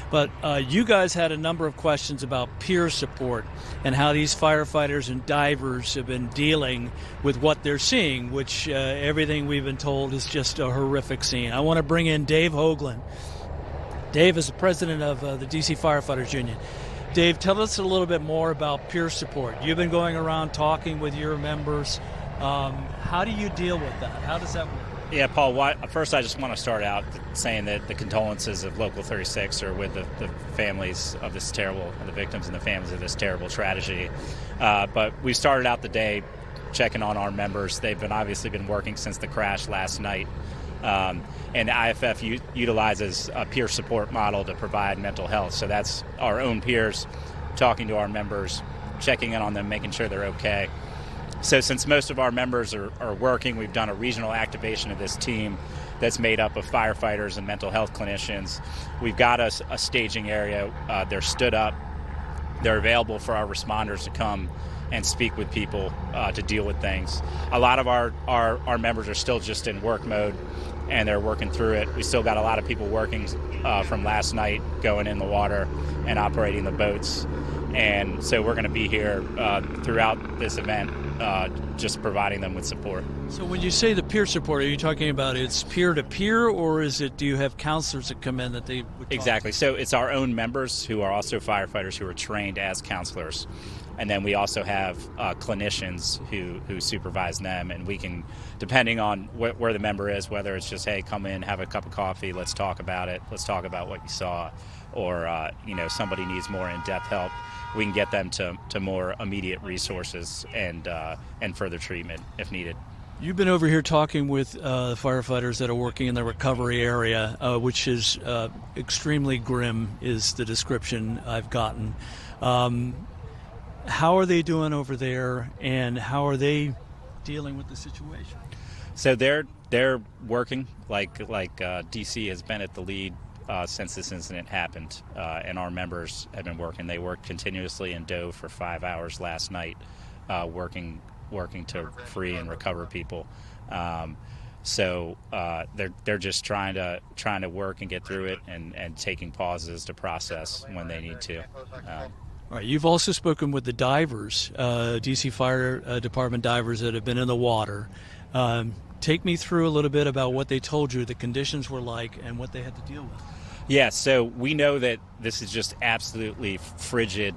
But you guys had a number of questions about peer support and how these firefighters and divers have been dealing with what they're seeing, which everything we've been told is just a horrific scene. I want to bring in Dave Hoagland. Dave is the president of the DC Firefighters Union. Dave, tell us a little bit more about peer support. You've been going around talking with your members. How do you deal with that? How does that work? Yeah, Paul, first I just want to start out saying that the condolences of Local 36 are with the families of the victims and the families of this terrible tragedy. But we started out the day checking on our members. They've obviously been working since the crash last night. And the IFF utilizes a peer support model to provide mental health. So that's our own peers talking to our members, checking in on them, making sure they're okay. So since most of our members are working, we've done a regional activation of this team that's made up of firefighters and mental health clinicians. We've got a staging area. They're stood up. They're available for our responders to come and speak with people to deal with things. A lot of our members are still just in work mode, and they're working through it. We still got a lot of people working from last night, going in the water and operating the boats. And so we're going to be here throughout this event, just providing them with support. So when you say the peer support, are you talking about it's peer-to-peer, or do you have counselors that come in that they would talk? Exactly. So it's our own members who are also firefighters who are trained as counselors. And then we also have clinicians who supervise them, and we can, depending on where the member is, whether it's just, hey, come in, have a cup of coffee, let's talk about it, let's talk about what you saw, or somebody needs more in-depth help, we can get them to more immediate resources and further treatment if needed. You've been over here talking with firefighters that are working in the recovery area, which is extremely grim, is the description I've gotten. How are they doing over there, and how are they dealing with the situation? So they're working like DC has been at the lead since this incident happened, and our members have been working. They worked continuously and dove for 5 hours last night, working to free and recover people. So they're just trying to work and get through it, and taking pauses to process when they need to. All right, you've also spoken with the divers, DC Fire Department divers that have been in the water. Take me through a little bit about what they told you the conditions were like and what they had to deal with. Yeah, so we know that this is just absolutely frigid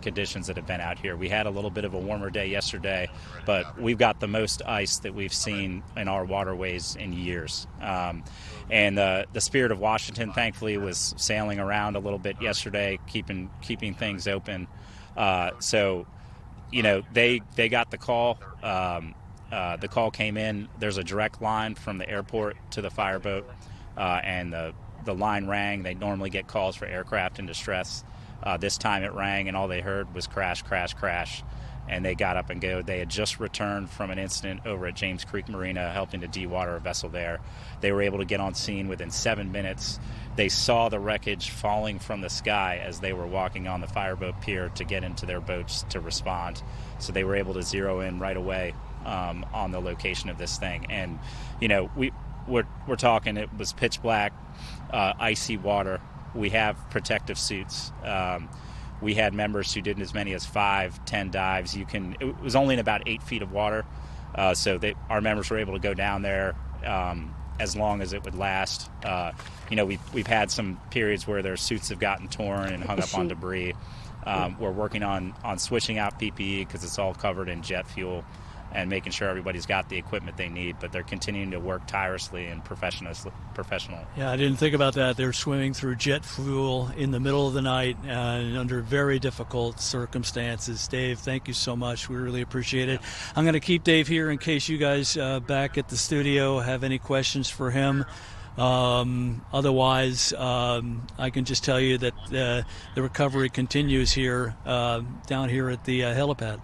conditions that have been out here. We had a little bit of a warmer day yesterday, but we've got the most ice that we've seen in our waterways in years. And the Spirit of Washington, thankfully, was sailing around a little bit yesterday, keeping things open. So, they got the call. The call came in. There's a direct line from the airport to the fireboat, and the line rang. They normally get calls for aircraft in distress. This time it rang, and all they heard was crash, crash, crash. And they got up and go. They had just returned from an incident over at James Creek Marina, helping to dewater a vessel there. They were able to get on scene within 7 minutes. They saw the wreckage falling from the sky as they were walking on the fireboat pier to get into their boats to respond. So they were able to zero in right away on the location of this thing. And, we're talking, it was pitch black, icy water. We have protective suits. We had members who did as many as 5-10 dives. It was only in about 8 feet of water, so our members were able to go down there as long as it would last. We've had some periods where their suits have gotten torn and hung up on debris. We're working on switching out PPE because it's all covered in jet fuel, and making sure everybody's got the equipment they need, but they're continuing to work tirelessly and professionally. Yeah, I didn't think about that. They're swimming through jet fuel in the middle of the night and under very difficult circumstances. Dave, thank you so much. We really appreciate it. I'm going to keep Dave here in case you guys back at the studio have any questions for him. Otherwise, I can just tell you that the recovery continues here down here at the helipad.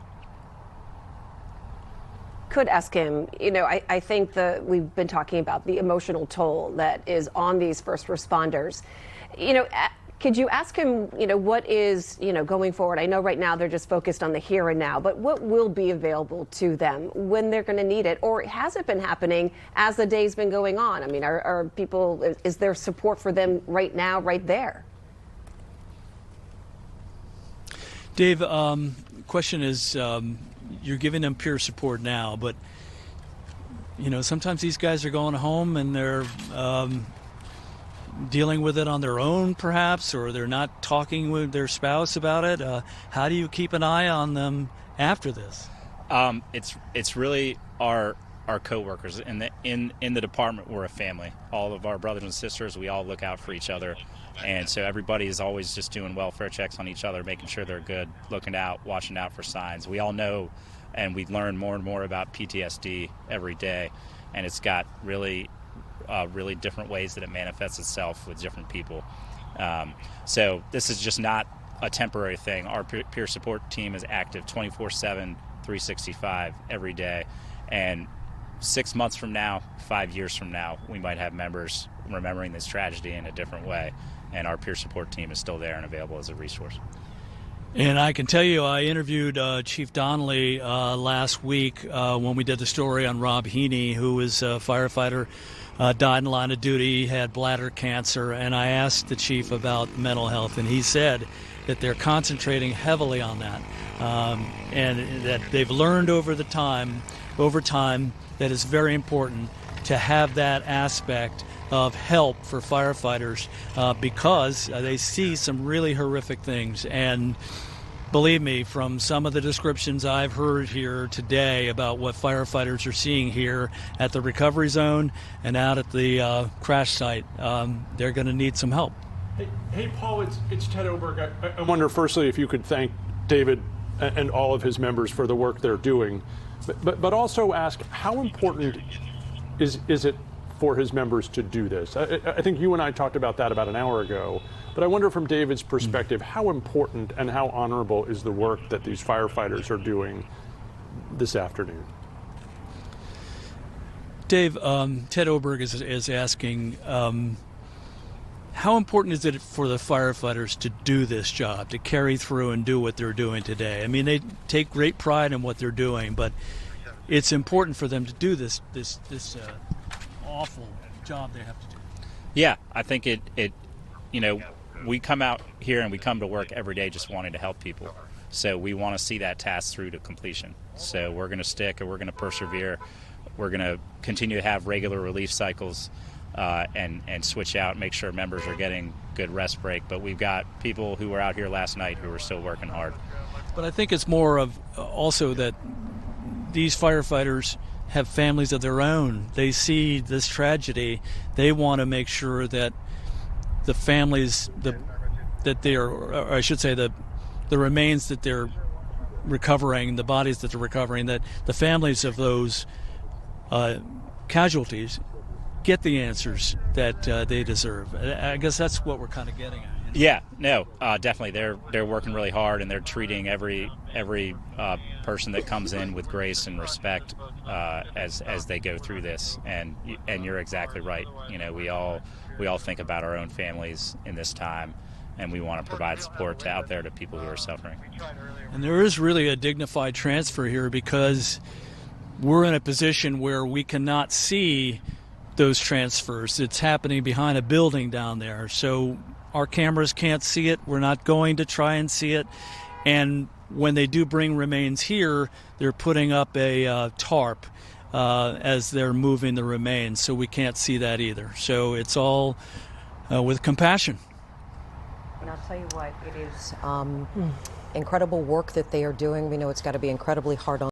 Could ask him, I think we've been talking about the emotional toll that is on these first responders. Could you ask him, what is, going forward? I know right now they're just focused on the here and now, but what will be available to them when they're going to need it? Or has it been happening as the day's been going on? I mean, is there support for them right now, right there? Dave, question is, you're giving them peer support now, but, sometimes these guys are going home and they're dealing with it on their own, perhaps, or they're not talking with their spouse about it. How do you keep an eye on them after this? It's really our coworkers in the department. We're a family. All of our brothers and sisters, we all look out for each other, and so everybody is always just doing welfare checks on each other, making sure they're good, looking out, watching out for signs. We all know, and we learn more and more about PTSD every day, and it's got really different ways that it manifests itself with different people. So this is just not a temporary thing. Our peer support team is active 24/7, 365 every day. And 6 months from now, 5 years from now, we might have members remembering this tragedy in a different way. And our peer support team is still there and available as a resource. And I can tell you, I interviewed Chief Donnelly last week when we did the story on Rob Heaney, who was a firefighter, died in the line of duty, had bladder cancer, and I asked the chief about mental health, and he said that they're concentrating heavily on that, and that they've learned over time that it's very important to have that aspect of help for firefighters because they see some really horrific things. And believe me, from some of the descriptions I've heard here today about what firefighters are seeing here at the recovery zone and out at the crash site, they're going to need some help. Hey Paul, it's Ted Oberg. I wonder firstly if you could thank David and all of his members for the work they're doing, but also ask how important is it for his members to do this? I think you and I talked about that about an hour ago, but I wonder from David's perspective, how important and how honorable is the work that these firefighters are doing this afternoon? Dave, Ted Oberg is asking, how important is it for the firefighters to do this job, to carry through and do what they're doing today? I mean, they take great pride in what they're doing, but it's important for them to do this awful job they have to do. Yeah, I think it we come out here and we come to work every day just wanting to help people. So we want to see that task through to completion. So we're going to stick and we're going to persevere. We're going to continue to have regular relief cycles and switch out, make sure members are getting good rest break. But we've got people who were out here last night who are still working hard. But I think it's more of also that these firefighters have families of their own. They see this tragedy. They want to make sure that the families, the remains that they're recovering, the bodies that they're recovering, that the families of those casualties get the answers that they deserve. I guess that's what we're kind of getting at. Yeah, no, definitely. They're working really hard, and they're treating every person that comes in with grace and respect as they go through this. And you're exactly right. We all think about our own families in this time, and we want to provide support out there to people who are suffering. And there is really a dignified transfer here because we're in a position where we cannot see those transfers. It's happening behind a building down there, so our cameras can't see it. We're not going to try and see it. And when they do bring remains here, they're putting up a tarp as they're moving the remains, so we can't see that either. So it's all with compassion. And I'll tell you what, it is incredible work that they are doing. We know it's got to be incredibly hard on